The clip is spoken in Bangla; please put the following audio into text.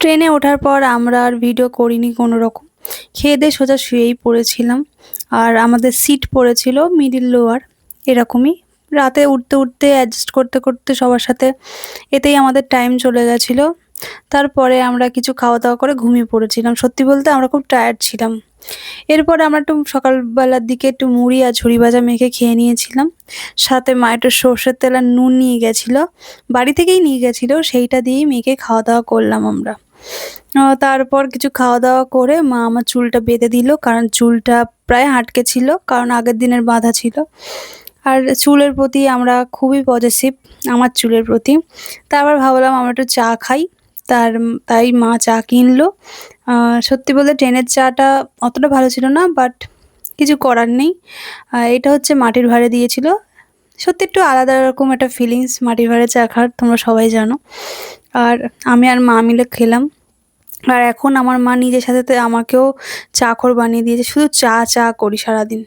ট্রেনে ওঠার পর আমরা আর ভিডিও করিনি কোনো রকম। খেয়ে দেয়ে সোজা শুয়েই পড়েছিলাম। আর আমাদের সিট পড়েছিল মিডল লোয়ার এরকমই। রাতে উঠতে, উঠতে অ্যাডজাস্ট করতে, করতে সবার সাথে এতেই আমাদের টাইম চলে গেছিল। তারপরে আমরা কিছু খাওয়া-দাওয়া করে ঘুমিয়ে পড়েছিলাম। সত্যি বলতে আমরা খুব টায়ার্ড ছিলাম। এরপরে আমরা একটু সকালবেলার দিকে একটু মুড়ি আর ঝুরি ভাজা মেখে খেয়ে নিয়েছিলাম। সাথে মা একটু সর্ষের তেল আর নুন নিয়ে গেছিল। বাড়ি থেকেই নিয়ে গেছিল, সেইটা দিয়েই মেখে খাওয়া-দাওয়া করলাম আমরা। তারপর কিছু খাওয়া-দাওয়া করে মা আমার চুলটা বেঁধে দিল। কারণ চুলটা প্রায় আটকে ছিল। কারণ আগের দিনের বাঁধা ছিল। আর চুলের প্রতি আমরা খুবই পজেসিভ, আমার চুলের প্রতি। তারপর ভাবলাম আমরা একটু চা খাই। তাই মা চা কিনলো। সত্যি বলতে ট্রেনের চাটা অতটা ভালো ছিল না, বাট কিছু করার নেই। এটা হচ্ছে মাটির ভাঁড়ে দিয়েছিল। সত্যি একটু আলাদা রকম একটা ফিলিংস মাটির ভাঁড়ে চা খাওয়ার, তোমরা সবাই জানো। আর আমি আর মা মিলে খেলাম। আর এখন আমার মা নিজের সাথে আমাকেও চাখর বানিয়ে দিয়েছে। শুধু চা, চা করি সারাদিন।